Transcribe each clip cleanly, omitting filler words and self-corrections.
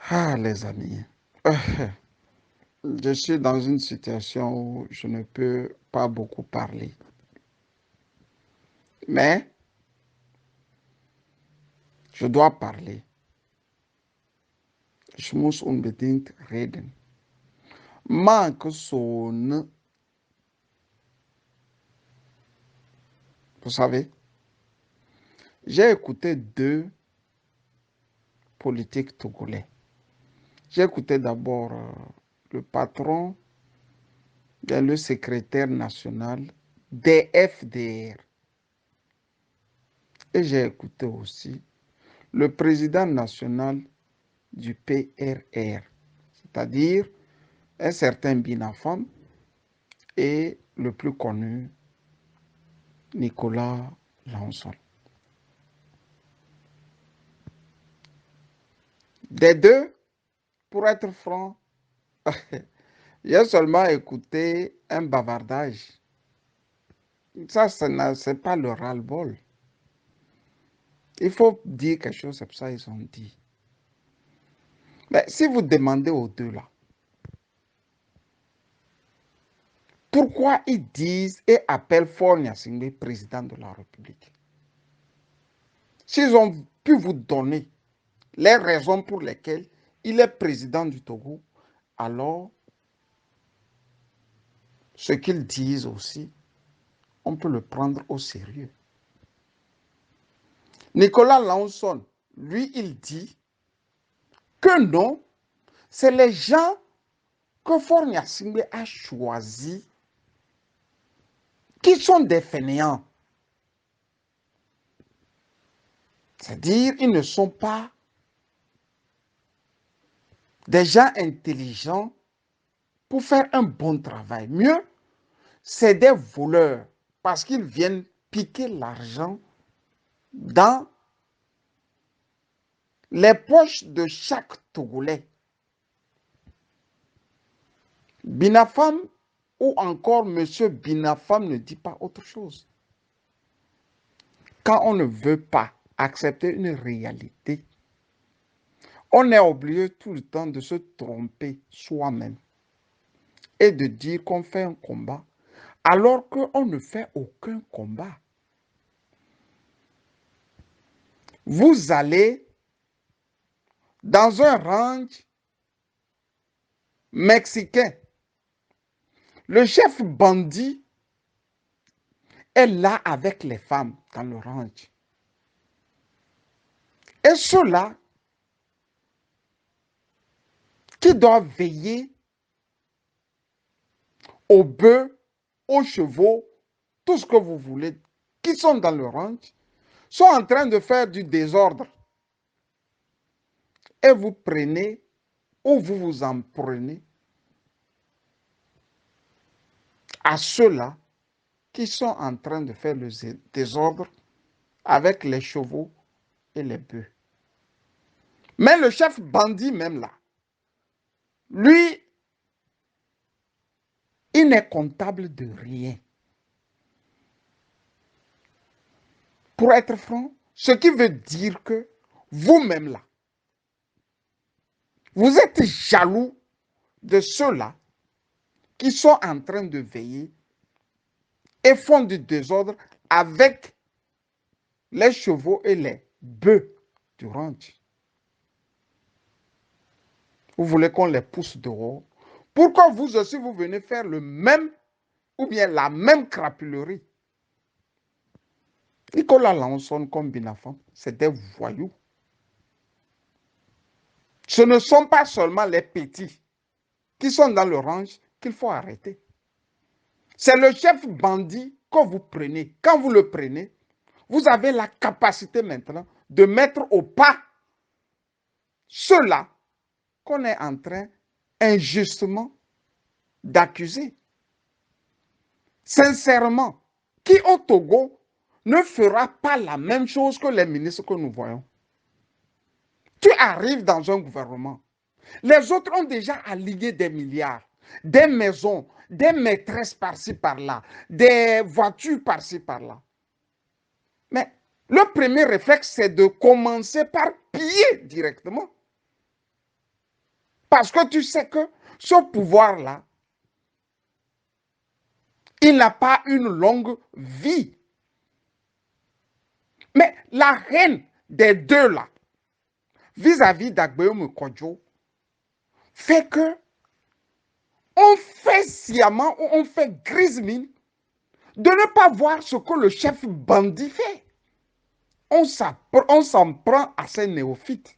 Ah, les amis. Je suis dans une situation où je ne peux pas beaucoup parler. Mais je dois parler. Ich muss unbedingt reden. Manque son. Vous savez, j'ai écouté deux politiques togolais. J'ai écouté d'abord le patron, le secrétaire national des FDR. Et j'ai écouté aussi le président national du PRR, c'est-à-dire un certain Binafam et le plus connu, Nicolas Lanson. Des deux, pour être franc, j'ai seulement écouté un bavardage. Ça, ce n'est pas le ras-le-bol. Il faut dire quelque chose, c'est pour ça qu'ils ont dit. Mais si vous demandez aux deux là, pourquoi ils disent et appellent Faure Gnassingbé président de la République? S'ils ont pu vous donner les raisons pour lesquelles il est président du Togo, alors ce qu'ils disent aussi, on peut le prendre au sérieux. Nicolas Lanson, lui, il dit que non, c'est les gens que Faure Gnassingbé a choisis qui sont des fainéants. C'est-à-dire, ils ne sont pas des gens intelligents pour faire un bon travail. Mieux, c'est des voleurs parce qu'ils viennent piquer l'argent dans les poches de chaque Togolais. Binafam ou encore Monsieur Binafam ne dit pas autre chose. Quand on ne veut pas accepter une réalité, on est obligé tout le temps de se tromper soi-même et de dire qu'on fait un combat alors qu'on ne fait aucun combat. Vous allez dans un ranch mexicain. Le chef bandit est là avec les femmes dans le ranch. Et ceux-là qui doivent veiller aux bœufs, aux chevaux, tout ce que vous voulez, qui sont dans le ranch, sont en train de faire du désordre. Et vous prenez, ou vous vous en prenez, à ceux-là qui sont en train de faire le désordre avec les chevaux et les bœufs. Mais le chef bandit même là, lui, il n'est comptable de rien. Pour être franc, ce qui veut dire que vous-même là, vous êtes jaloux de ceux-là qui sont en train de veiller et font du désordre avec les chevaux et les bœufs du ranch. Vous voulez qu'on les pousse dehors? Pourquoi vous aussi, vous venez faire le même ou bien la même crapulerie? Nicolas Lanson comme Binafam, c'est des voyous. Ce ne sont pas seulement les petits qui sont dans le ranch qu'il faut arrêter. C'est le chef bandit que vous prenez. Quand vous le prenez, vous avez la capacité maintenant de mettre au pas ceux-là qu'on est en train injustement d'accuser. Sincèrement, qui au Togo ne fera pas la même chose que les ministres que nous voyons? Tu arrives dans un gouvernement. Les autres ont déjà aligné des milliards, des maisons, des maîtresses par-ci par-là, des voitures par-ci par-là. Mais Le premier réflexe, c'est de commencer par piller directement. Parce que tu sais que ce pouvoir-là, il n'a pas une longue vie. Mais la haine des deux là, vis-à-vis d'Agbéoum Kodjo, fait que on fait sciemment ou on fait grise mine de ne pas voir ce que le chef bandit fait. On s'en prend à ces néophytes,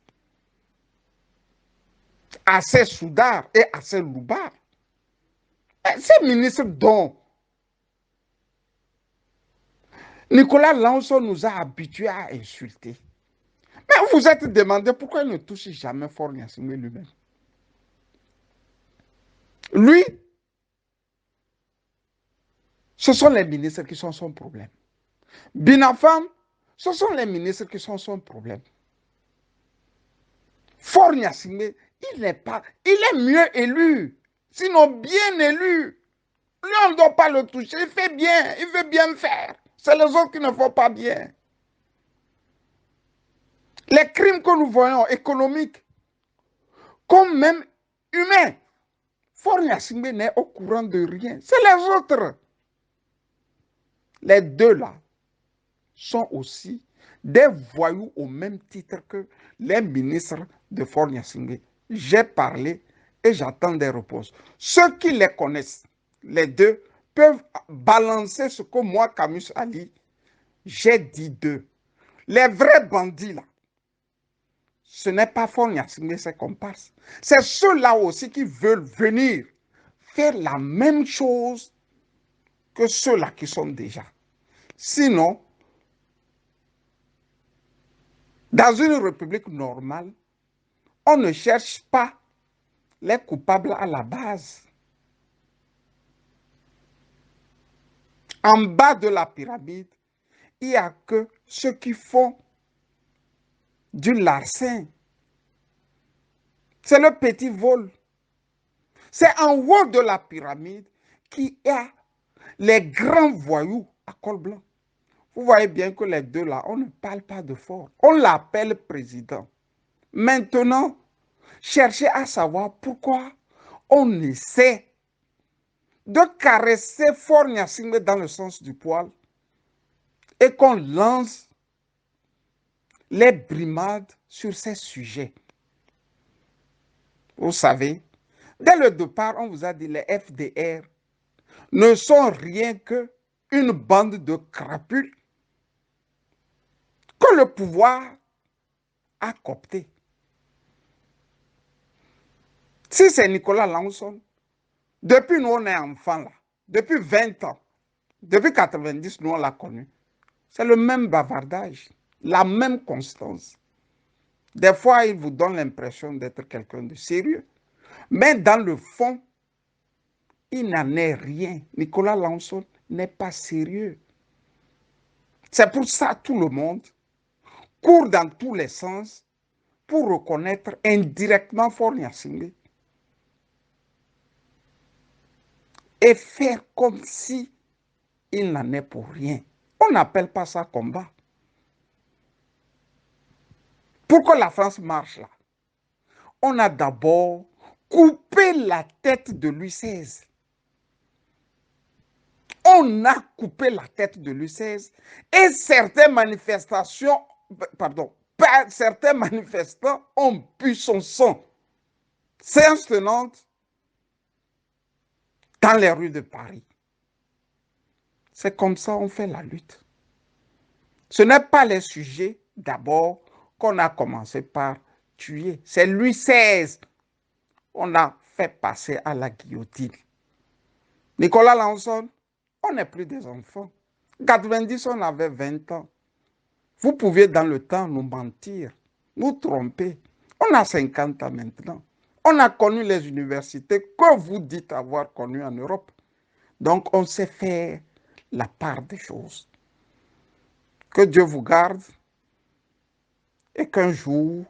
à ces soudards et à ces loubards. Ces ministres dont Nicolas Lanson nous a habitués à insulter. Mais vous vous êtes demandé pourquoi il ne touche jamais Faure Gnassingbé lui-même. Lui, ce sont les ministres qui sont son problème. Binafam, ce sont les ministres qui sont son problème. Faure Gnassingbé, il est mieux élu, sinon bien élu. Lui, on ne doit pas le toucher, il fait bien, il veut bien faire. C'est les autres qui ne font pas bien. Les crimes que nous voyons, économiques, comme même humains, Faure Gnassingbé n'est au courant de rien. C'est les autres. Les deux là sont aussi des voyous au même titre que les ministres de Faure Gnassingbé. J'ai parlé et j'attends des réponses. Ceux qui les connaissent, les deux, peuvent balancer ce que moi, Camus Ali, j'ai dit d'eux. Les vrais bandits là, ce n'est pas Faure Gnassingbé, c'est comparse. C'est ceux-là aussi qui veulent venir faire la même chose que ceux-là qui sont déjà. Sinon, dans une république normale, on ne cherche pas les coupables à la base. En bas de la pyramide, il n'y a que ceux qui font du larcin. C'est le petit vol. C'est en haut de la pyramide qu'il y a les grands voyous à col blanc. Vous voyez bien que les deux là, on ne parle pas de Faure. On l'appelle président. Maintenant, cherchez à savoir pourquoi on essaie de caresser Faure Gnassingbé dans le sens du poil et qu'on lance les brimades sur ces sujets. Vous savez, dès le départ, on vous a dit les FDR ne sont rien que une bande de crapules que le pouvoir a coopté. Si c'est Nicolas Lanson, depuis nous on est enfants là, depuis 20 ans, depuis 90, nous on l'a connu. C'est le même bavardage, la même constance. Des fois, il vous donne l'impression d'être quelqu'un de sérieux. Mais dans le fond, il n'en est rien. Nicolas Lanson n'est pas sérieux. C'est pour ça que tout le monde court dans tous les sens pour reconnaître indirectement Faure Gnassingbé et faire comme si il n'en est pour rien. On n'appelle pas ça combat. Pour que la France marche là, on a d'abord coupé la tête de Louis XVI. On a coupé la tête de Louis XVI et certains manifestants ont bu son sang. Séance tenante dans les rues de Paris. C'est comme ça qu'on fait la lutte. Ce n'est pas les sujets d'abord qu'on a commencé par tuer. C'est Louis XVI qu'on a fait passer à la guillotine. Nicolas Lanson, on n'est plus des enfants. 90, on avait 20 ans. Vous pouviez dans le temps nous mentir, nous tromper. On a 50 ans maintenant. On a connu les universités que vous dites avoir connues en Europe. Donc on sait faire la part des choses. Que Dieu vous garde et qu'un jour,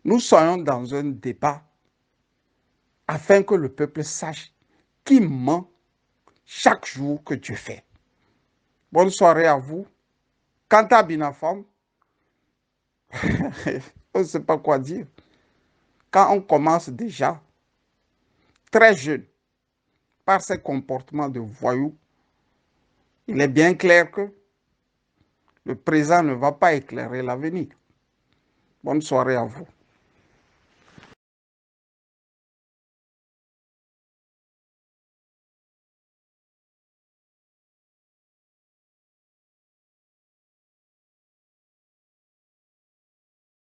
nous soyons dans un débat afin que le peuple sache qui ment chaque jour que Dieu fait. Bonne soirée à vous. Quant à Binafam, on ne sait pas quoi dire. Quand on commence déjà très jeune par ses comportements de voyou, il est bien clair que le présent ne va pas éclairer l'avenir. Bonne soirée à vous.